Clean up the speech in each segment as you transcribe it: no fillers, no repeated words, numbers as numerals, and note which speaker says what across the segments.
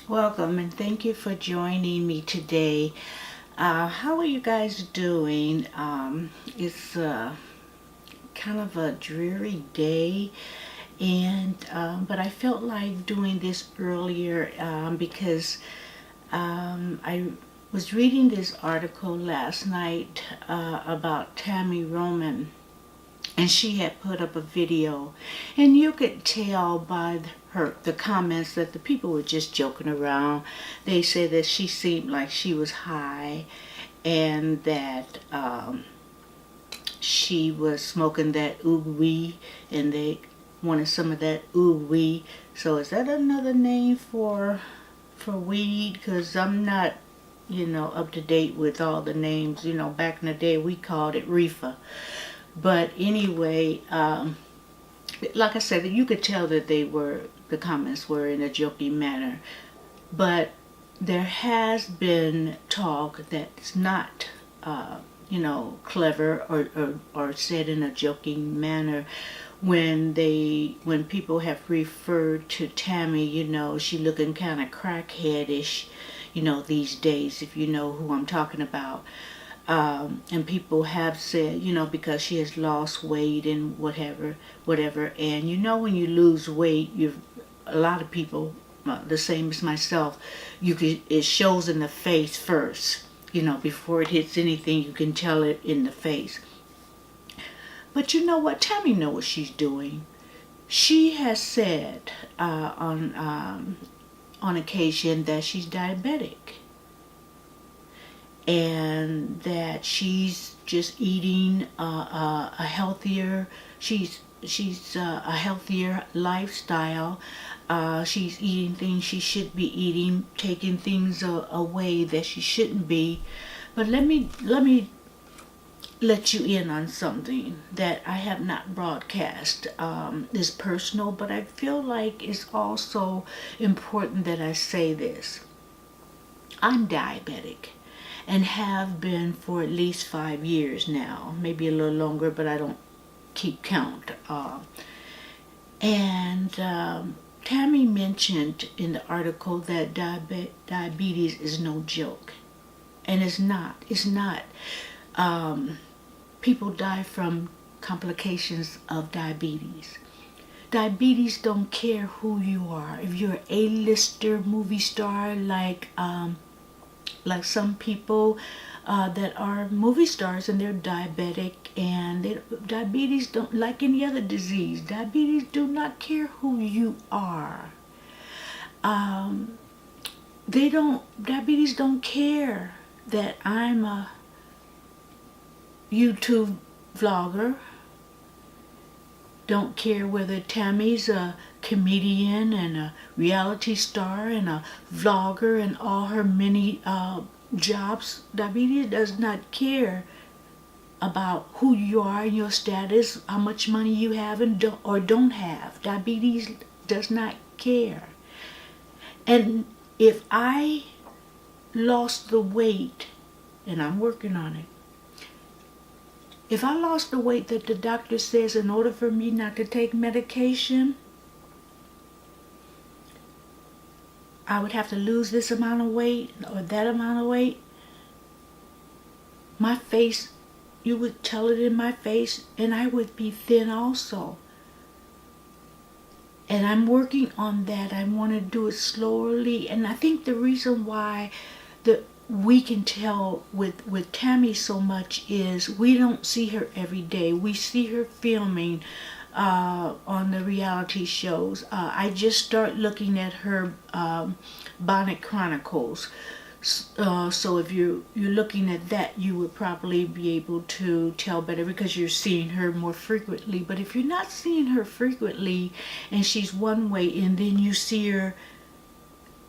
Speaker 1: Welcome and thank you for joining me today. How are you guys doing? It's kind of a dreary day, and but I felt like doing this earlier because I was reading this article last night about Tami Roman, and she had put up a video, and you could tell by the comments that the people were just joking around. They said that she seemed like she was high, and that she was smoking that ooh wee, and they wanted some of that ooh wee. So is that another name for weed? Because I'm not, up to date with all the names. Back in the day we called it reefer. But anyway, like I said, you could tell that the comments were in a joking manner. But there has been talk that's not, clever or said in a joking manner when people have referred to Tami, she looking kind of crackheadish, these days, if you know who I'm talking about. And people have said, because she has lost weight and whatever. And when you lose weight, a lot of people, the same as myself, it shows in the face first. Before it hits anything, you can tell it in the face. But you know what? Tammy knows what she's doing. She has said on occasion that she's diabetic, and that she's just eating a healthier she's a healthier lifestyle. She's eating things she should be eating, taking things away that she shouldn't be. But let me let you in on something that I have not broadcast. It's personal, but I feel like it's also important that I say this. I'm diabetic and have been for at least 5 years now, maybe a little longer, but I don't keep count. And Tammy mentioned in the article that diabetes is no joke, and it's not. It's not. People die from complications of diabetes. Diabetes don't care who you are. If you're an A-lister movie star, like some people that are movie stars and they're diabetic, and diabetes don't, like any other disease, diabetes do not care who you are. um, Diabetes don't care that I'm a YouTube vlogger, don't care whether Tammy's a comedian and a reality star and a vlogger and all her many jobs. Diabetes does not care about who you are and your status, how much money you have and don't have. Diabetes does not care. And if I lost the weight, and I'm working on it, if I lost the weight that the doctor says in order for me not to take medication, I would have to lose this amount of weight or that amount of weight, my face, you would tell it in my face, and I would be thin also. And I'm working on that. I want to do it slowly. And I think the reason why we can tell with Tammy so much is we don't see her every day. We see her filming on the reality shows. I just start looking at her Bonnet Chronicles. So if you're looking at that, you would probably be able to tell better because you're seeing her more frequently. But if you're not seeing her frequently and she's one way, and then you see her,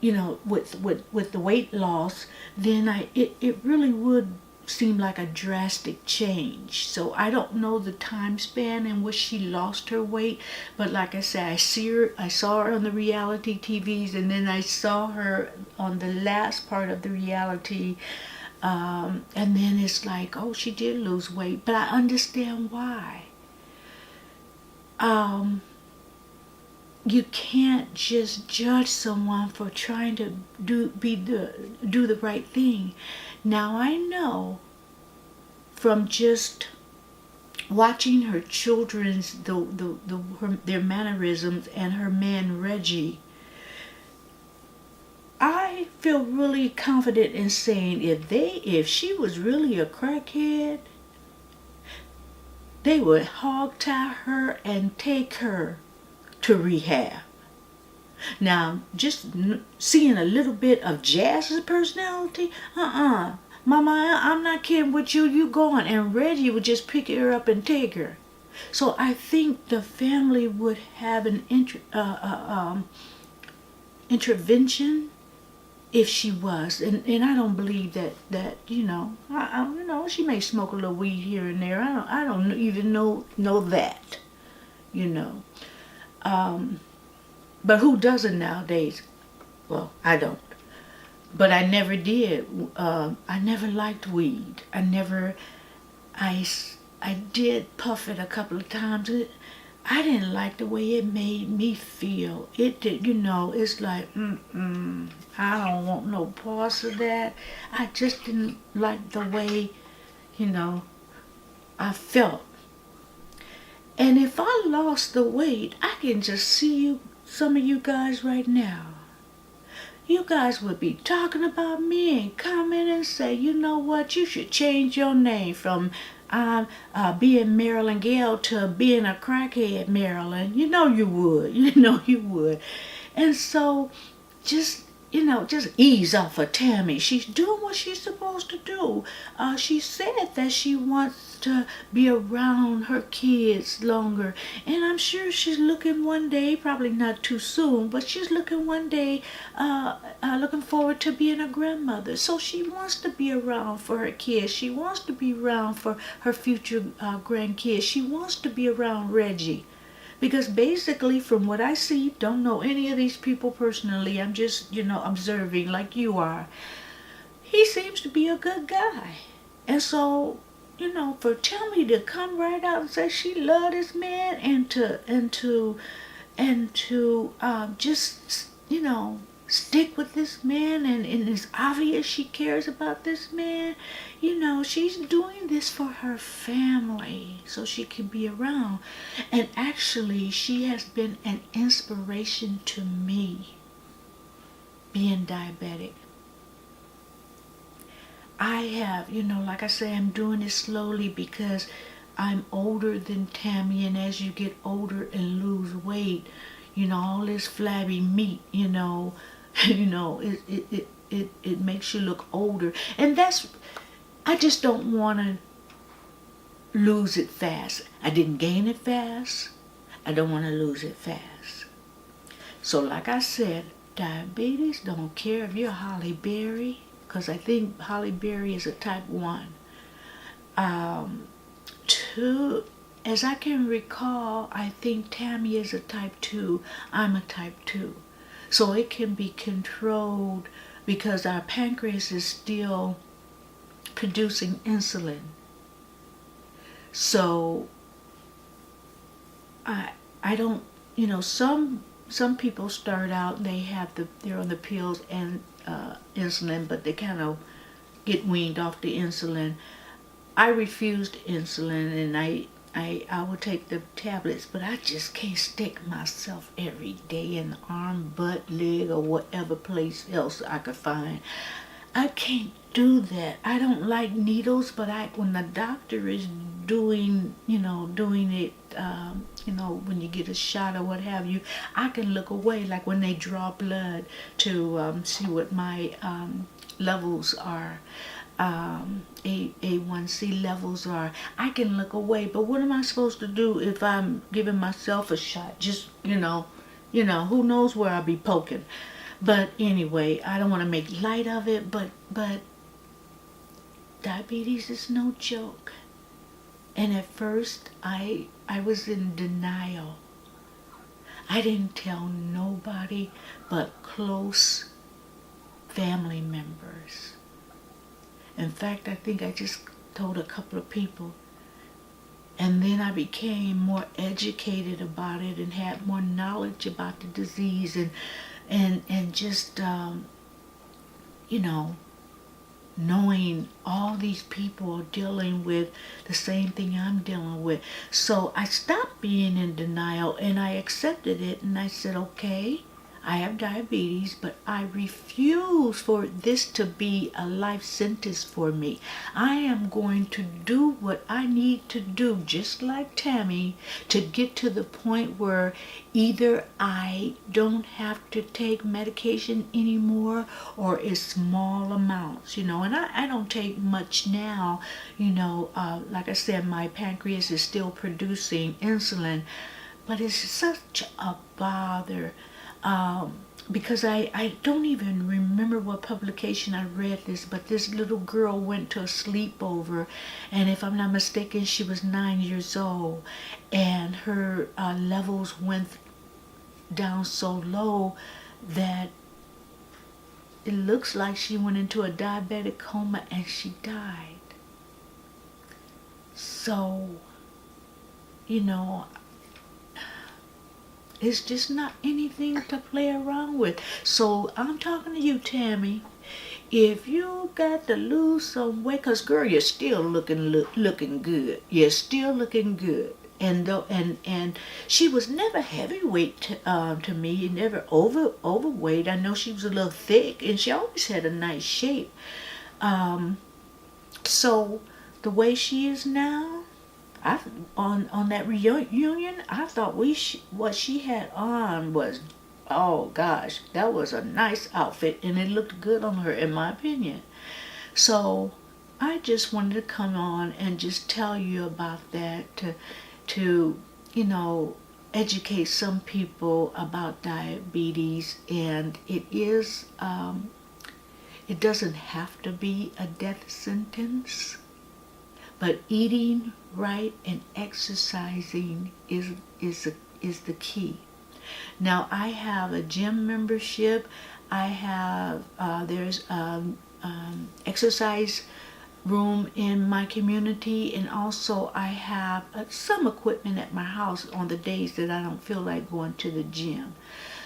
Speaker 1: with the weight loss, then it really would seem like a drastic change. So I don't know the time span in which she lost her weight, but like I said, I saw her on the reality TVs, and then I saw her on the last part of the reality, and then it's like, oh, she did lose weight, but I understand why. you can't just judge someone for trying to do the right thing. Now I know from just watching her children's their mannerisms and her man Reggie, I feel really confident in saying if she was really a crackhead, they would hog tie her and take her to rehab. Now, just seeing a little bit of Jazz's personality, Mama, I'm not kidding with you. You going, and Reggie would just pick her up and take her. So I think the family would have an intervention if she was, and I don't believe that she may smoke a little weed here and there. I don't even know that, you know. But who doesn't nowadays? Well, I don't. But I never did. I never liked weed. I did puff it a couple of times. I didn't like the way it made me feel. It did, it's like, I don't want no parts of that. I just didn't like the way, I felt. And if I lost the weight, I can just see some of you guys right now. You guys would be talking about me and comment and say, you know what, you should change your name from being Marilyn Gale to being a crackhead Marilyn. You know you would. And so just ease off of Tami. She's doing what she's supposed to do. She said that she wants to be around her kids longer. And I'm sure she's looking one day, probably not too soon, but she's looking one day, looking forward to being a grandmother. So she wants to be around for her kids. She wants to be around for her future grandkids. She wants to be around Reggie. Because basically, from what I see, don't know any of these people personally. I'm just, observing like you are. He seems to be a good guy. And so, for Tami to come right out and say she loved this man and to just, stick with this man, and it's obvious she cares about this man. She's doing this for her family so she can be around. And actually, she has been an inspiration to me, being diabetic. I have, like I say, I'm doing it slowly because I'm older than Tami, and as you get older and lose weight, all this flabby meat, it makes you look older. And I just don't want to lose it fast. I didn't gain it fast. I don't want to lose it fast. So like I said, diabetes, don't care if you're Holly Berry, because I think Holly Berry is a type 1. 2, as I can recall, I think Tami is a type 2. I'm a type 2. So it can be controlled because our pancreas is still producing insulin. So I don't, some people start out and they're on the pills and insulin, but they kind of get weaned off the insulin. I refused insulin, and I would take the tablets, but I just can't stick myself every day in the arm, butt, leg, or whatever place else I could find. I can't do that. I don't like needles, but when the doctor is doing it, when you get a shot or what have you, I can look away, like when they draw blood to see what my levels are. A1C levels are. I can look away, but what am I supposed to do if I'm giving myself a shot? Just, who knows where I'll be poking. But anyway, I don't want to make light of it, but diabetes is no joke. And at first, I was in denial. I didn't tell nobody but close family members. In fact, I think I just told a couple of people. And then I became more educated about it and had more knowledge about the disease, and just you know, knowing all these people are dealing with the same thing I'm dealing with. So I stopped being in denial and I accepted it, and I said, okay, I have diabetes, but I refuse for this to be a life sentence for me. I am going to do what I need to do, just like Tami, to get to the point where either I don't have to take medication anymore, or it's small amounts, and I don't take much now. Like I said, my pancreas is still producing insulin, but it's such a bother, because I don't even remember what publication I read this, but this little girl went to a sleepover, and if I'm not mistaken, she was 9 years old, and her levels went down so low that it looks like she went into a diabetic coma and she died. So, it's just not anything to play around with. So I'm talking to you, Tami. If you got to lose some weight, cause girl, you're still looking good. You're still looking good. And she was never heavyweight to me, never overweight. I know she was a little thick, and she always had a nice shape. So the way she is now, on that reunion, I thought what she had on was, oh gosh, that was a nice outfit, and it looked good on her, in my opinion. So I just wanted to come on and just tell you about that, to educate some people about diabetes, and it doesn't have to be a death sentence. But eating right and exercising is the key. Now I have a gym membership. I have there's exercise room in my community, and also I have some equipment at my house on the days that I don't feel like going to the gym.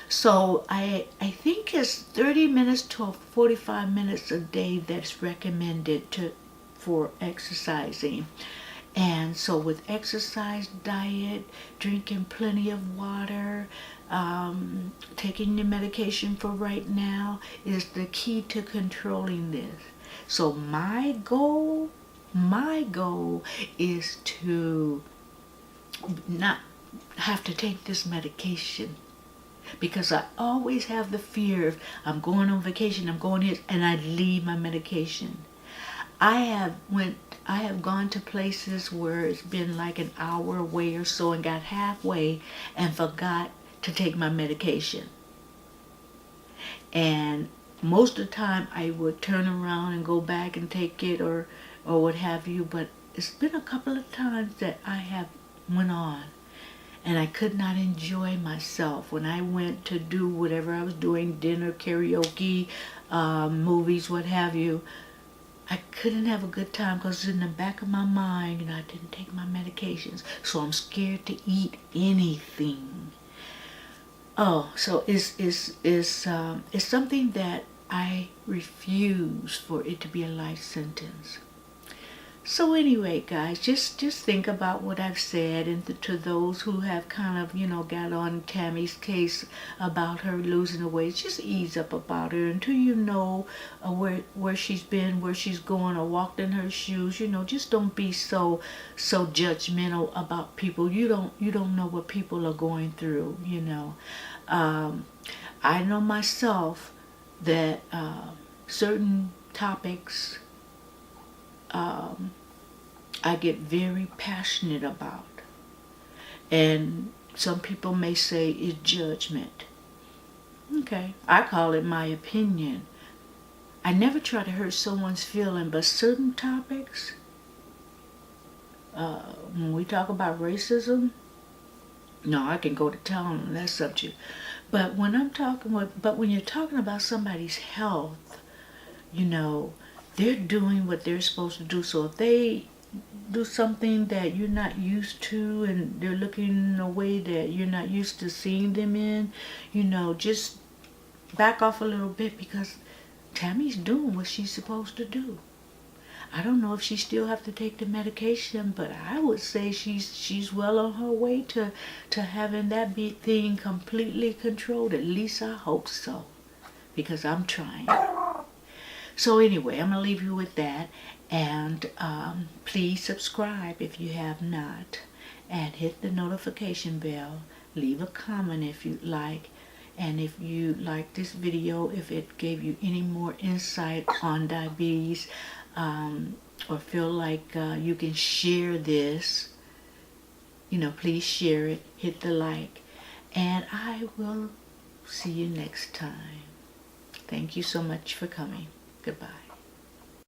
Speaker 1: So I think it's 30 minutes to 45 minutes a day that's recommended for exercising. And so with exercise, diet, drinking plenty of water, taking your medication for right now is the key to controlling this. So my goal is to not have to take this medication, because I always have the fear of I'm going on vacation, I'm going here, and I leave my medication. I have gone to places where it's been like an hour away or so, and got halfway and forgot to take my medication. And most of the time I would turn around and go back and take it, or what have you, but it's been a couple of times that I have went on and I could not enjoy myself when I went to do whatever I was doing, dinner, karaoke, movies, what have you. I couldn't have a good time because in the back of my mind, I didn't take my medications, so I'm scared to eat anything. Oh, so it's something that I refuse for it to be a life sentence. So anyway, guys, just think about what I've said, and to those who have kind of, got on Tami's case about her losing the weight, just ease up about her until you know where she's been, where she's going, or walked in her shoes. Just don't be so judgmental about people. You don't know what people are going through. I know myself that certain topics I get very passionate about, and some people may say it's judgment. Okay, I call it my opinion. I never try to hurt someone's feeling, but certain topics, when we talk about racism, no, I can go to town on that subject. But when you're talking about somebody's health, they're doing what they're supposed to do. So if they do something that you're not used to, and they're looking in a way that you're not used to seeing them in, just back off a little bit, because Tammy's doing what she's supposed to do. I don't know if she still have to take the medication, but I would say she's well on her way to having that big thing completely controlled. At least I hope so, because I'm trying. So anyway, I'm gonna leave you with that, and please subscribe if you have not, and hit the notification bell. Leave a comment if you'd like. And if you like this video, if it gave you any more insight on diabetes, or feel like you can share this, please share it, hit the like, and I will see you next time. Thank you so much for coming. Goodbye.